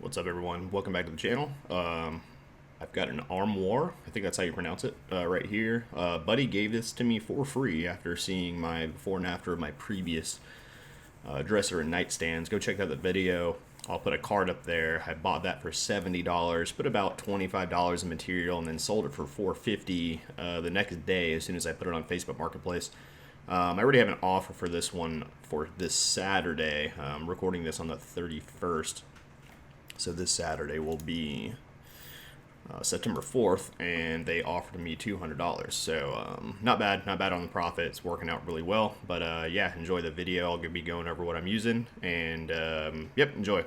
What's up, everyone? Welcome back to the channel. I've got an Armoire, I think that's how you pronounce it, right here. Buddy gave this to me for free after seeing my before and after of my previous dresser and nightstands. Go check out the video. I'll put a card up there. I bought that for $70, put about $25 in material, and then sold it for $4.50 the next day as soon as I put it on Facebook Marketplace. I already have an offer for this one for this Saturday. I'm recording this on the 31st. So this Saturday will be September 4th, and they offered me $200. So not bad on the profit. It's working out really well. But yeah, enjoy the video. I'll be going over what I'm using, and yep, enjoy.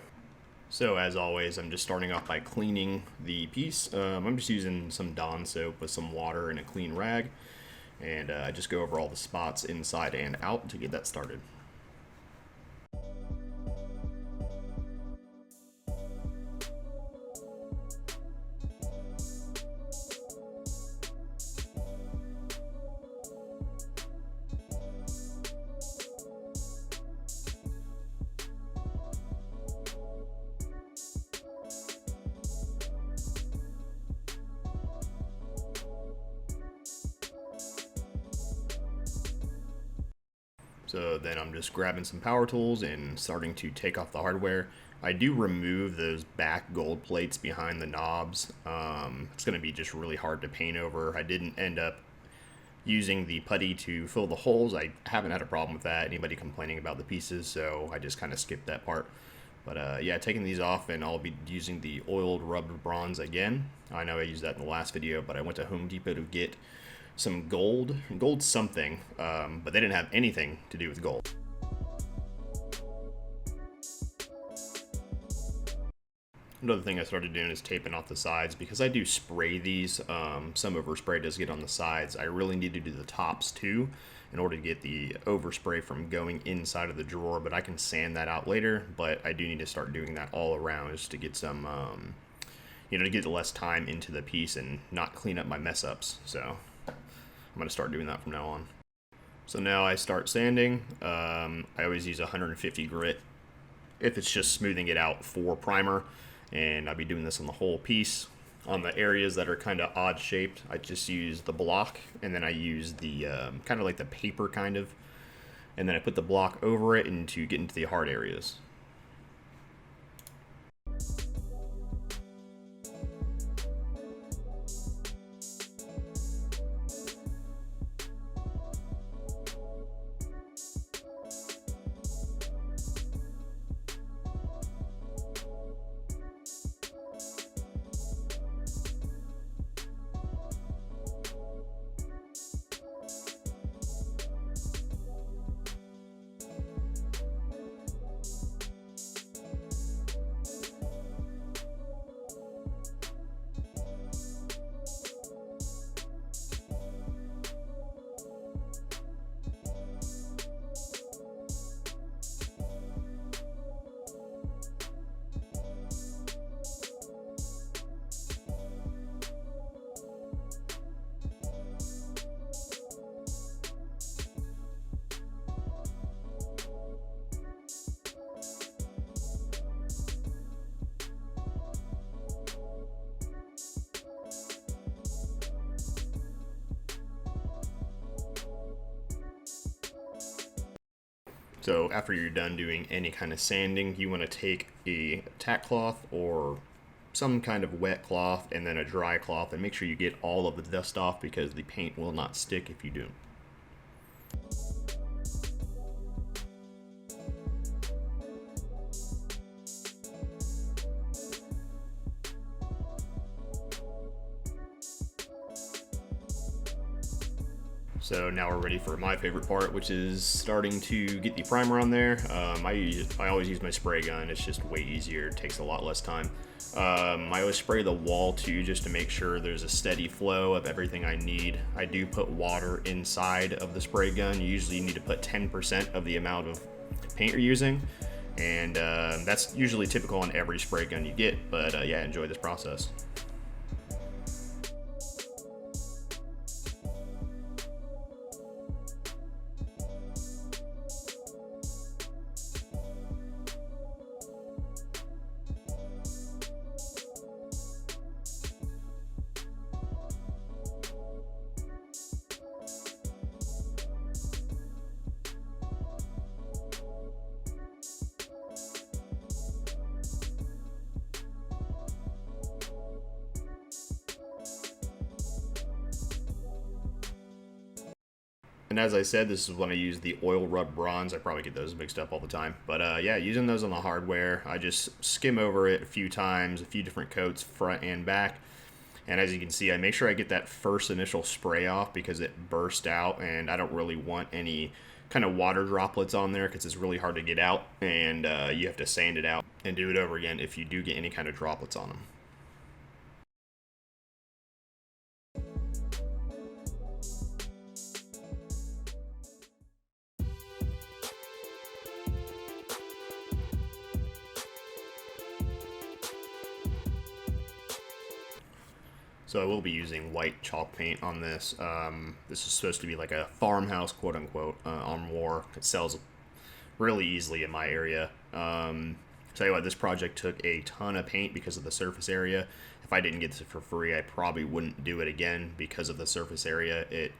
So as always, I'm just starting off by cleaning the piece. I'm just using some Dawn soap with some water and a clean rag, and I just go over all the spots inside and out to get that started. So then I'm just grabbing some power tools and starting to take off the hardware. I do remove those back gold plates behind the knobs. It's going to be just really hard to paint over. I didn't end up using the putty to fill the holes. I haven't had a problem with that. Anybody complaining about the pieces, so I just kind of skipped that part. But yeah, taking these off, and I'll be using the oiled rubbed bronze again. I know I used that in the last video, but I went to Home Depot to get some gold something, but they didn't have anything to do with gold. Another thing I started doing is taping off the sides, because I do spray these. Some overspray does get on the sides. I really need to do the tops too in order to get the overspray from going inside of the drawer, but I can sand that out later. But I do need to start doing that all around just to get some to get less time into the piece and not clean up my mess ups. So I'm going to start doing that from now on. So now I start sanding. I always use 150 grit if it's just smoothing it out for primer, and I'll be doing this on the whole piece. On the areas that are kind of odd shaped, I just use the block, and then I use the kind of like the paper kind of, and then I put the block over it and to get into the hard areas. So after you're done doing any kind of sanding, you want to take a tack cloth or some kind of wet cloth and then a dry cloth, and make sure you get all of the dust off, because the paint will not stick if you do. So now we're ready for my favorite part, which is starting to get the primer on there. I always use my spray gun. It's just way easier. It takes a lot less time. I always spray the wall too, just to make sure there's a steady flow of everything I need. I do put water inside of the spray gun. You usually need to put 10% of the amount of paint you're using, and that's usually typical on every spray gun you get. But yeah, enjoy this process. And as I said, this is when I use the oil rub bronze. I probably get those mixed up all the time. But yeah, using those on the hardware, I just skim over it a few times, a few different coats, front and back. And as you can see, I make sure I get that first initial spray off because it burst out, and I don't really want any kind of water droplets on there because it's really hard to get out, and you have to sand it out and do it over again if you do get any kind of droplets on them. So I will be using white chalk paint on this. This is supposed to be like a farmhouse, quote unquote, Armoire. It sells really easily in my area. Tell you what, this project took a ton of paint because of the surface area. If I didn't get this for free, I probably wouldn't do it again because of the surface area. It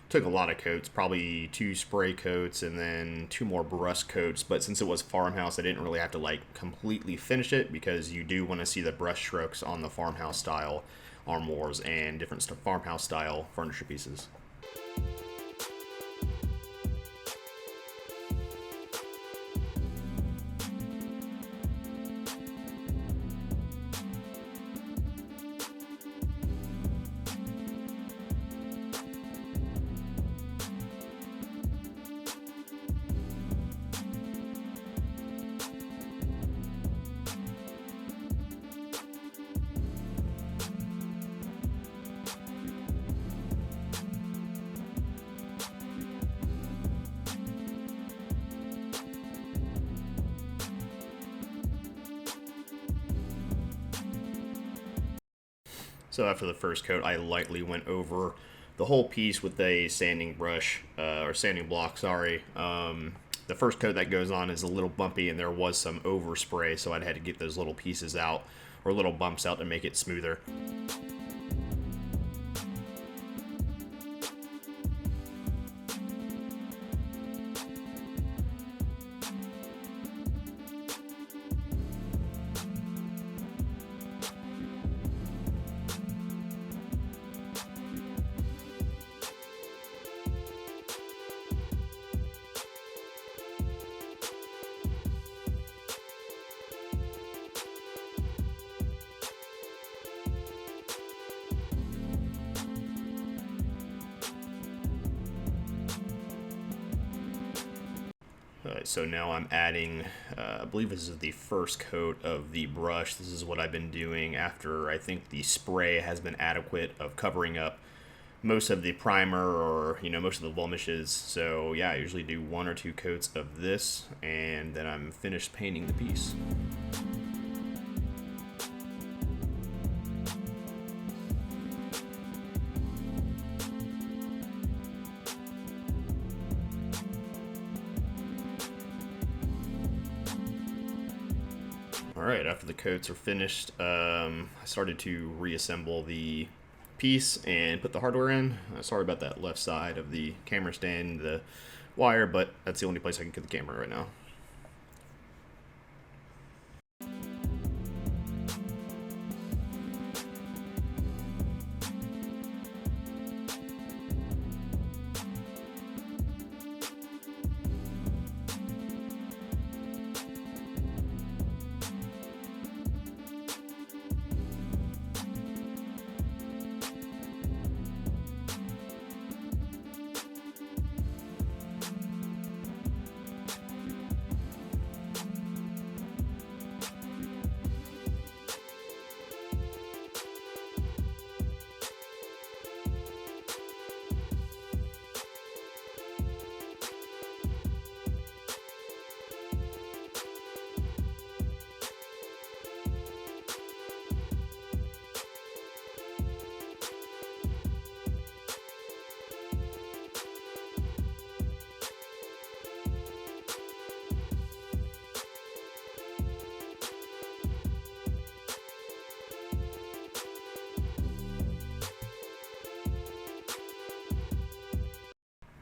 took a lot of coats, probably 2 spray coats and then 2 more brush coats. But since it was farmhouse, I didn't really have to like completely finish it because you do want to see the brush strokes on the farmhouse style armoires and different farmhouse style furniture pieces. So after the first coat, I lightly went over the whole piece with a sanding brush, or sanding block, sorry. The first coat that goes on is a little bumpy, and there was some overspray, so I had to get those little pieces out, or little bumps out to make it smoother. So now I'm adding, I believe this is the first coat of the brush. This is what I've been doing after I think the spray has been adequate of covering up most of the primer or, most of the blemishes. So yeah, I usually do 1 or 2 coats of this, and then I'm finished painting the piece. Alright, after the coats are finished, I started to reassemble the piece and put the hardware in. Sorry about that left side of the camera stand, the wire, but that's the only place I can get the camera right now.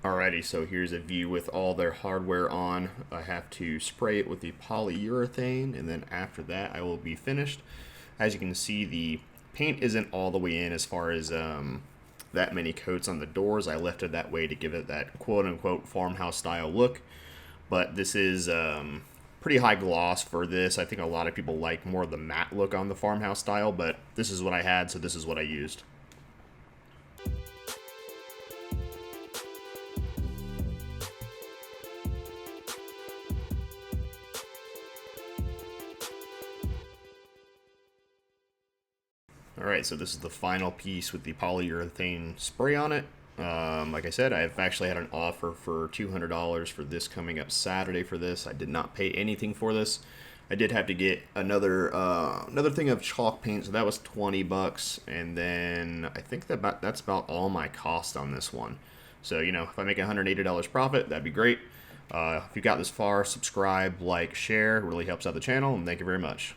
Alrighty, so here's a view with all their hardware on. I have to spray it with the polyurethane, and then after that I will be finished. As you can see, the paint isn't all the way in as far as that many coats on the doors. I left it that way to give it that quote-unquote farmhouse style look. But this is pretty high gloss for this. I think a lot of people like more of the matte look on the farmhouse style, but this is what I had, so this is what I used. Alright, so this is the final piece with the polyurethane spray on it. Like I said, I've actually had an offer for $200 for this coming up Saturday for this. I did not pay anything for this. I did have to get another thing of chalk paint, so that was 20 bucks, and then I think that's about all my cost on this one. So, you know, if I make $180 profit, that'd be great. If you got this far, subscribe, like, share. It really helps out the channel, and thank you very much.